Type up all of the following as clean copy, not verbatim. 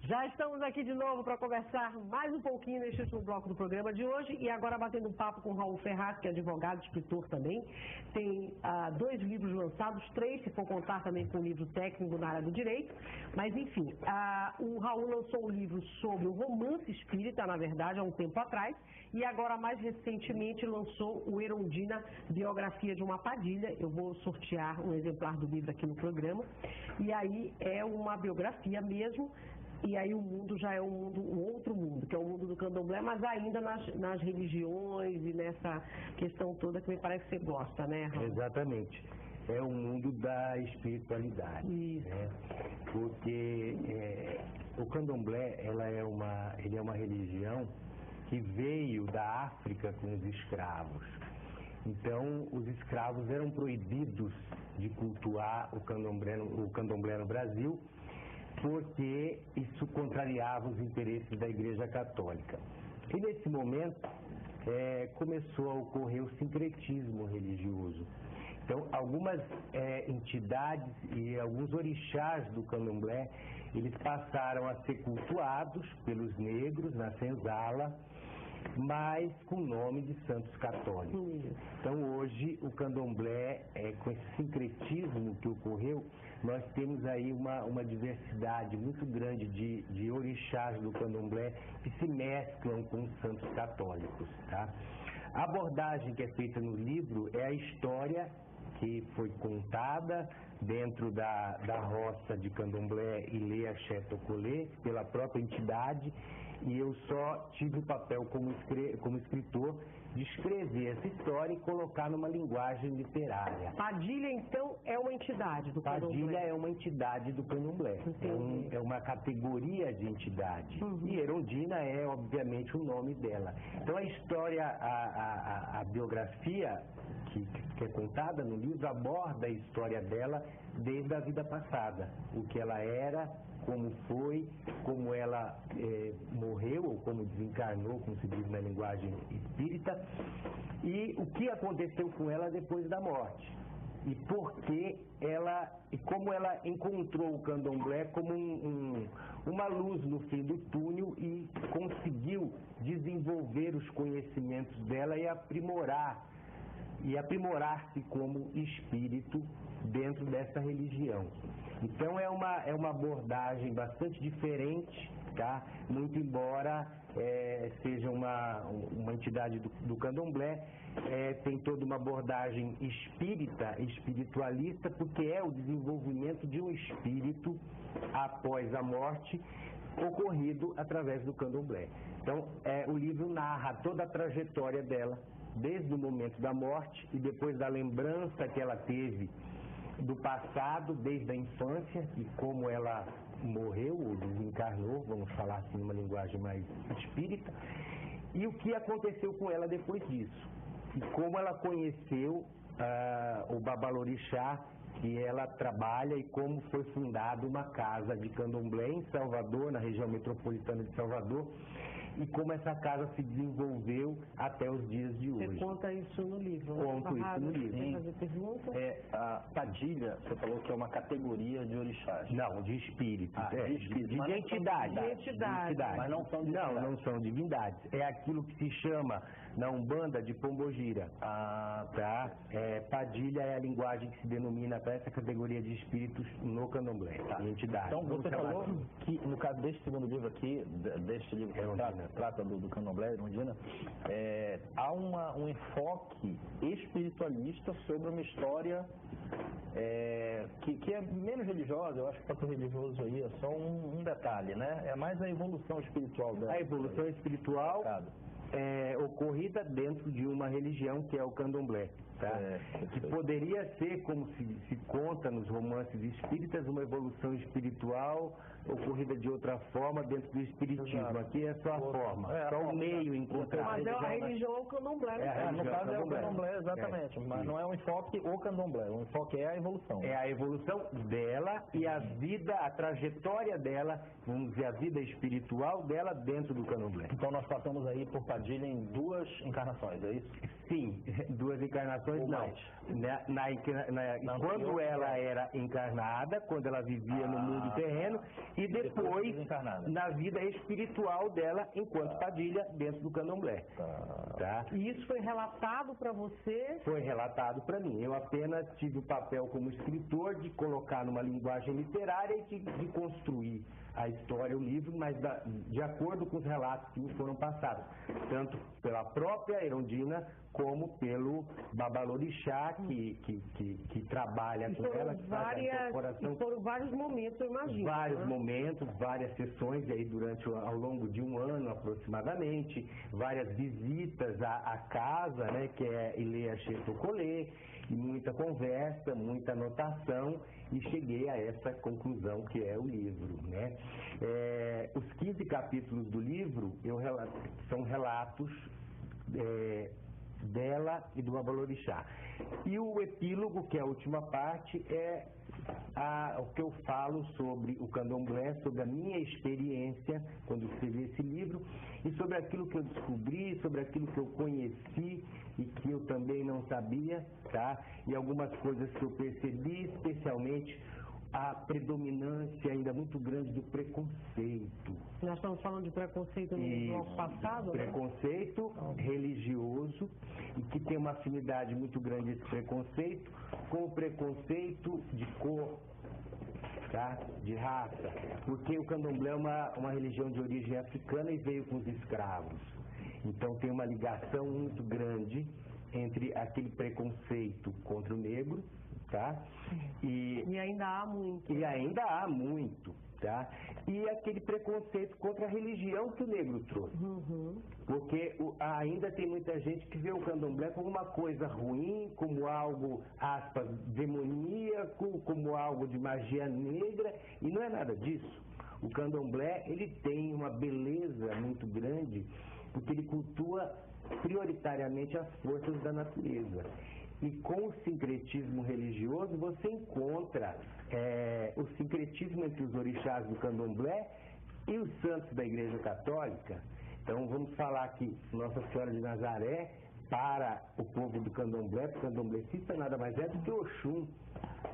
Já estamos aqui de novo para conversar mais um pouquinho neste último bloco do programa de hoje e agora batendo um papo com Raul Ferraz, que é advogado, escritor também. Tem 2 livros lançados, 3 se for contar também com um livro técnico na área do direito. Mas enfim, o Raul lançou um livro sobre o romance espírita, na verdade, há um tempo atrás, e agora mais recentemente lançou o Erundina, biografia de uma Padilha. Eu vou sortear um exemplar do livro aqui no programa. E aí é uma biografia mesmo. E aí o mundo já é um outro mundo, que é o mundo do candomblé, mas ainda nas religiões e nessa questão toda que me parece que você gosta, né, Raul? Exatamente. É o mundo da espiritualidade. Isso. Né? Porque o candomblé ele é uma religião que veio da África com os escravos. Então, os escravos eram proibidos de cultuar o candomblé no Brasil, porque isso contrariava os interesses da Igreja Católica. E nesse momento começou a ocorrer o sincretismo religioso. Então, algumas entidades e alguns orixás do candomblé, eles passaram a ser cultuados pelos negros na senzala, mas com o nome de santos católicos. Então hoje o candomblé, com esse sincretismo que ocorreu, nós temos aí uma diversidade muito grande de orixás do candomblé que se mesclam com os santos católicos. Tá? A abordagem que é feita no livro é a história que foi contada dentro da roça de Candomblé Ilê Axé Tocolê, pela própria entidade, e eu só tive o papel como escritor de escrever essa história e colocar numa linguagem literária. Padilha, então, é uma entidade do candomblé? Padilha é uma entidade do candomblé, é uma categoria de entidade. E Erundina é, obviamente, o nome dela. Então a história, a biografia que é contada no livro aborda a história dela desde a vida passada, o que ela era, como foi, como ela morreu ou como desencarnou, como se diz na linguagem espírita, e o que aconteceu com ela depois da morte. E como ela encontrou o candomblé como uma luz no fim do túnel e conseguiu desenvolver os conhecimentos dela e aprimorar-se como espírito dentro dessa religião. Então é uma abordagem bastante diferente, tá? Muito embora seja uma entidade do candomblé, tem toda uma abordagem espiritualista, porque é o desenvolvimento de um espírito após a morte, ocorrido através do candomblé. Então o livro narra toda a trajetória dela, desde o momento da morte e depois da lembrança que ela teve do passado, desde a infância, e como ela morreu ou desencarnou, vamos falar assim numa linguagem mais espírita, e o que aconteceu com ela depois disso, e como ela conheceu o Babalorixá, que ela trabalha, e como foi fundada uma casa de candomblé em Salvador, na região metropolitana de Salvador, e como essa casa se desenvolveu até os dias de hoje. Você conta isso no livro? Conto isso no livro. Fazer pergunta? A Padilha, você falou que é uma categoria de orixás. Não, de espíritos. De entidades. Mas não são divindades. Não são divindades. É aquilo que se chama na Umbanda de Pombogira. Tá? Padilha é a linguagem que se denomina para essa categoria de espíritos no candomblé, de entidades. Então você falou que no caso deste segundo livro aqui, deste livro que trata do candomblé, Erundina, há um enfoque espiritualista sobre uma história que é menos religiosa. Eu acho que para o religioso aí é só um detalhe, né? É mais a evolução espiritual dela. A evolução espiritual ocorrida dentro de uma religião que é o candomblé, tá? Que poderia ser, como se conta nos romances espíritas, uma evolução espiritual ocorrida de outra forma dentro do espiritismo. Exato. Aqui é só a forma, só o meio encontrado. Mas a religião é o candomblé. No caso é o candomblé, exatamente. Mas não é um enfoque o candomblé, o enfoque é a evolução. É a evolução dela e a trajetória dela, vamos dizer, a vida espiritual dela dentro do candomblé. Então nós passamos aí por Padilha em 2 encarnações, é isso? Sim, 2 encarnações ou não. Mais. Quando ela era encarnada, quando ela vivia no mundo terreno, e depois encarnada. Na vida espiritual dela enquanto Padilha dentro do candomblé. Tá? E isso foi relatado para você? Foi relatado para mim. Eu apenas tive o papel como escritor de colocar numa linguagem literária e de construir a história, o livro, mas de acordo com os relatos que me foram passados, tanto pela própria Erundina como pelo Babalorixá, que trabalha com ela, que faz a incorporação. E foram vários momentos, eu imagino. Vários momentos, várias sessões aí ao longo de um ano aproximadamente, várias visitas à casa, né, que é Ilea Chetocolê, e muita conversa, muita anotação, e cheguei a essa conclusão que é o livro, né? Os 15 capítulos do livro são relatos dela e do Babalorixá. E o epílogo, que é a última parte, é o que eu falo sobre o candomblé, sobre a minha experiência quando escrevi esse livro e sobre aquilo que eu descobri, sobre aquilo que eu conheci e que eu também não sabia, tá? E algumas coisas que eu percebi, especialmente a predominância ainda muito grande do preconceito. Nós estamos falando de preconceito no bloco passado, né? Preconceito religioso, e que tem uma afinidade muito grande esse preconceito com o preconceito de cor, tá? De raça, porque o candomblé é uma religião de origem africana e veio com os escravos. Então tem uma ligação muito grande entre aquele preconceito contra o negro, tá? E ainda há muito. E ainda há muito, tá? E aquele preconceito contra a religião que o negro trouxe. Porque ainda tem muita gente que vê o candomblé como uma coisa ruim, como algo, aspas, demoníaco, como algo de magia negra, e não é nada disso. O candomblé, ele tem uma beleza muito grande, porque ele cultua prioritariamente as forças da natureza. E com o sincretismo religioso, você encontra o sincretismo entre os orixás do candomblé e os santos da Igreja Católica. Então, vamos falar que Nossa Senhora de Nazaré, para o povo do candomblé, o candomblecista nada mais é do que Oxum.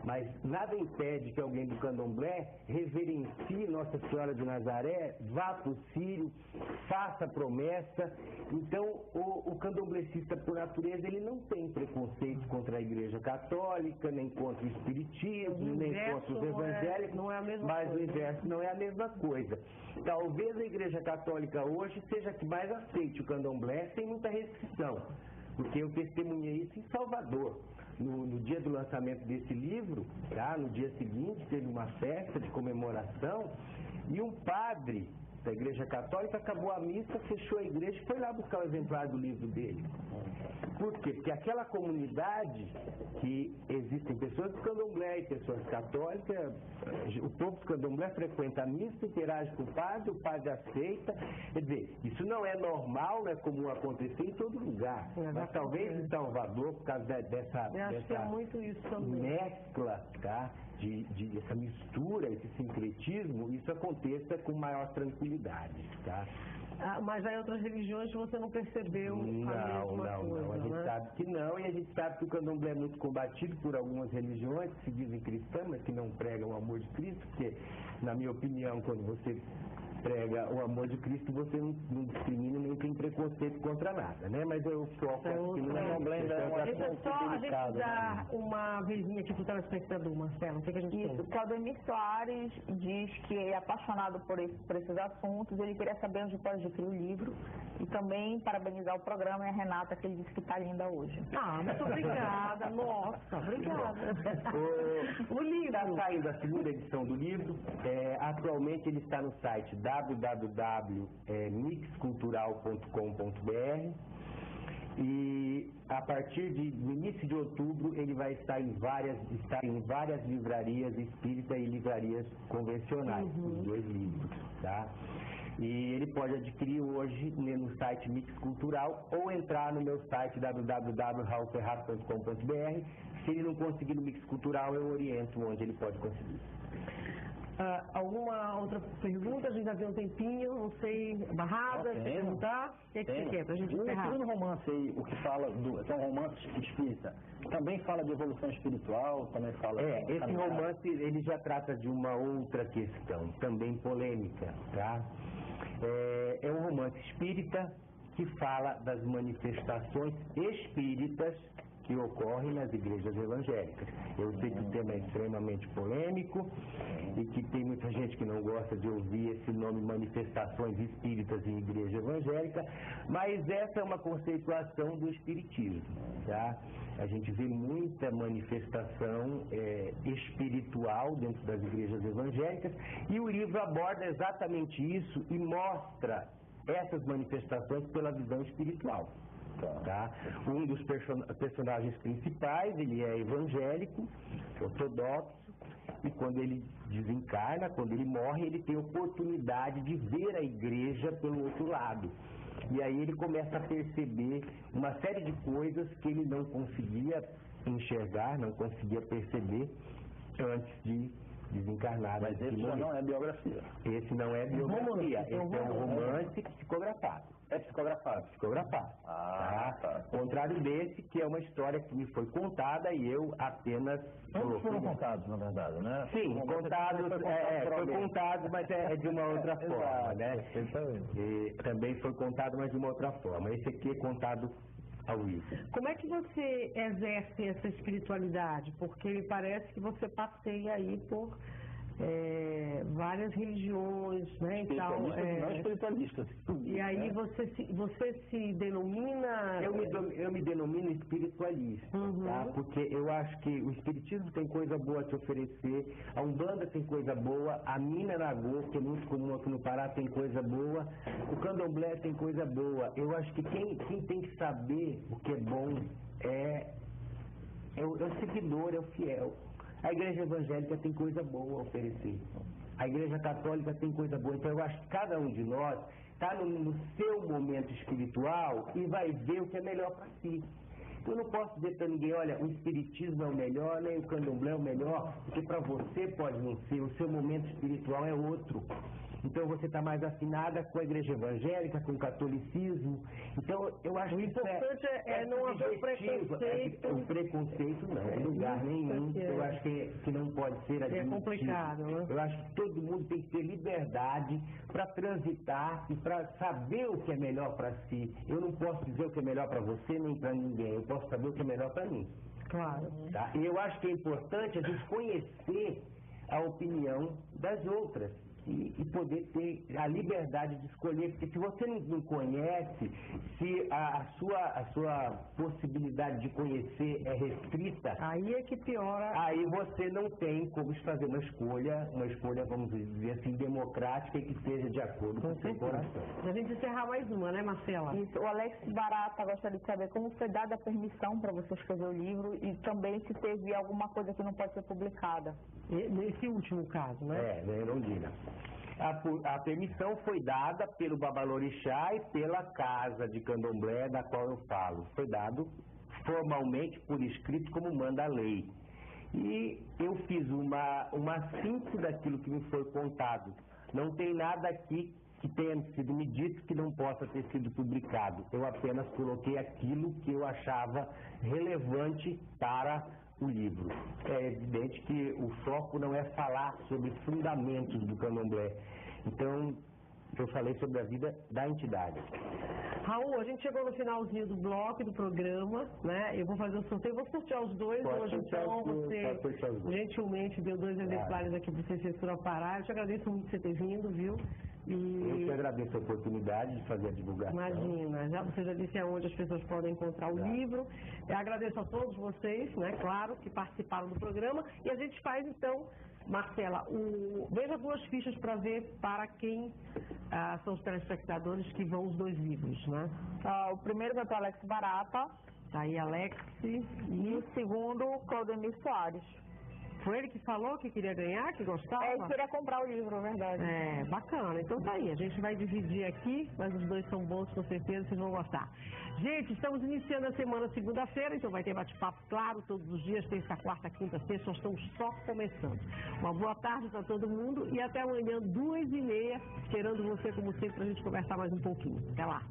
Mas nada impede que alguém do candomblé reverencie Nossa Senhora de Nazaré, vá para o Sírio, faça promessa. Então, o candomblecista, por natureza, ele não tem preconceito contra a Igreja Católica, nem contra o Espiritismo, nem contra os evangélicos, mas o inverso não é a mesma coisa. Talvez a Igreja Católica hoje seja a que mais aceite o candomblé sem muita restrição, porque eu testemunhei isso em Salvador. No dia do lançamento desse livro, tá? No dia seguinte, teve uma festa de comemoração e um padre da Igreja Católica acabou a missa, fechou a igreja e foi lá buscar o exemplar do livro dele. Por quê? Porque aquela comunidade que existem pessoas do candomblé e pessoas católicas, o povo do candomblé frequenta a missa, interage com o padre aceita. Quer dizer, isso não é normal, não é comum acontecer em todo lugar. Mas talvez em Salvador, por causa dessa muito isso também. Mescla, tá? Essa mistura, esse sincretismo, isso aconteça com maior tranquilidade, tá? Mas aí outras religiões você não percebeu a mesma coisa, a gente sabe que não, e a gente sabe que o candomblé é muito combatido por algumas religiões que se dizem cristãs, mas que não pregam o amor de Cristo, porque, na minha opinião, quando você prega o amor de Cristo, você não discrimina nem tem preconceito contra nada, né? Mas eu foco aqui no candomblé. Deixa só a gente dar uma vezinha aqui pro telespectador, Marcelo. O que a gente tem? Isso, Claudemir Soares diz que é apaixonado por esses assuntos, ele queria saber onde pode adquirir o livro e também parabenizar o programa e a Renata, que ele disse que está linda hoje. Muito obrigada, nossa, obrigada. O livro está saindo a segunda edição do livro, atualmente ele está no site www.mixcultural.com.br e a partir do início de outubro ele vai estar em várias livrarias espírita e livrarias convencionais, os dois livros, tá? E ele pode adquirir hoje no site Mix Cultural ou entrar no meu site www.raulferraz.com.br. Se ele não conseguir no Mix Cultural, eu oriento onde ele pode conseguir. Alguma outra pergunta? A gente já viu um tempinho, não sei, Barrada, quer perguntar? O que é que você quer para a gente encerrar? O segundo romance aí, o que fala que é um romance espírita, também fala de evolução espiritual, também fala... Esse romance, ele já trata de uma outra questão, também polêmica, tá? É um romance espírita que fala das manifestações espíritas que ocorrem nas igrejas evangélicas. Eu sei que o tema é extremamente polêmico e que tem muita gente que não gosta de ouvir esse nome manifestações espíritas em igreja evangélica, mas essa é uma conceituação do espiritismo, tá? A gente vê muita manifestação espiritual dentro das igrejas evangélicas e o livro aborda exatamente isso e mostra essas manifestações pela visão espiritual. Tá? Um dos personagens principais, ele é evangélico, ortodoxo, e quando ele desencarna, quando ele morre, ele tem oportunidade de ver a igreja pelo outro lado. E aí ele começa a perceber uma série de coisas que ele não conseguia enxergar, não conseguia perceber antes de desencarnar. Mas esse já não é biografia. Esse não é biografia, esse é um romance psicografado. É psicografado. Psicografado. Tá. Contrário desse, que é uma história que me foi contada e eu apenas... Ambos foram contados, na verdade, né? Sim, contados, foi contado, mas é de uma outra forma, né? E também foi contado, mas de uma outra forma. Esse aqui é contado ao vivo. Como é que você exerce essa espiritualidade? Porque me parece que você passeia aí por várias religiões, né? Então, não espiritualistas. E aí você se denomina... Eu me denomino espiritualista, tá? Porque eu acho que o espiritismo tem coisa boa a te oferecer, a Umbanda tem coisa boa, a Mina Nagô, que é muito comum aqui no Pará, tem coisa boa, o Candomblé tem coisa boa. Eu acho que quem tem que saber o que é bom é o seguidor, é o fiel. A igreja evangélica tem coisa boa a oferecer. A igreja católica tem coisa boa. Então eu acho que cada um de nós está no seu momento espiritual e vai ver o que é melhor para si. Eu não posso dizer para ninguém, olha, o espiritismo é o melhor, nem o candomblé é o melhor, porque para você pode não ser, o seu momento espiritual é outro. Então você está mais afinada com a igreja evangélica, com o catolicismo. Então eu acho que o importante é não haver preconceito. O preconceito não, em lugar nenhum. Eu acho que não pode ser admitido. É complicado, né? Eu acho que todo mundo tem que ter liberdade para transitar e para saber o que é melhor para si. Eu não posso dizer o que é melhor para você nem para ninguém. Eu posso saber o que é melhor para mim. Claro. Tá? E eu acho que é importante a gente conhecer a opinião das outras. E poder ter a liberdade de escolher, porque se você não conhece, se a sua possibilidade de conhecer é restrita, aí é que piora. Aí você não tem como fazer uma escolha, vamos dizer assim, democrática e que seja de acordo com o seu coração. A gente encerrar mais uma, né, Marcela? Isso. O Alex Barata gostaria de saber como foi dada a permissão para você escrever o livro e também se teve alguma coisa que não pode ser publicada. Nesse último caso, né? Na Erundina. A permissão foi dada pelo Babalorixá e pela Casa de Candomblé, da qual eu falo. Foi dado formalmente por escrito, como manda a lei. E eu fiz uma síntese daquilo que me foi contado. Não tem nada aqui que tenha sido me dito que não possa ter sido publicado. Eu apenas coloquei aquilo que eu achava relevante para o livro. É evidente que o foco não é falar sobre fundamentos do candomblé. Então, eu falei sobre a vida da entidade. Raul, a gente chegou no finalzinho do bloco do programa, né? Eu vou fazer o sorteio, vou sortear os dois hoje, então você gentilmente deu 2 exemplares aqui para você Censura Pará. Eu te agradeço muito por você ter vindo, viu? Eu que agradeço a oportunidade de fazer a divulgação. Imagina, você já disse aonde as pessoas podem encontrar o livro. Eu agradeço a todos vocês, né, claro, que participaram do programa. E a gente faz, então, Marcela, veja 2 fichas para ver para quem são os telespectadores que vão os 2 livros, né? O primeiro vai para o Alex Barata. Tá aí, Alex. E o segundo, Claudemir Soares. Foi ele que falou que queria ganhar, que gostava? Ele queria comprar o livro, verdade. É, bacana. Então tá aí, a gente vai dividir aqui, mas os dois são bons, com certeza vocês vão gostar. Gente, estamos iniciando a semana segunda-feira, então vai ter bate-papo, claro, todos os dias, terça, quarta, quinta, sexta, nós estamos só começando. Uma boa tarde para todo mundo e até amanhã, 2h30, esperando você, como sempre, para a gente conversar mais um pouquinho. Até lá.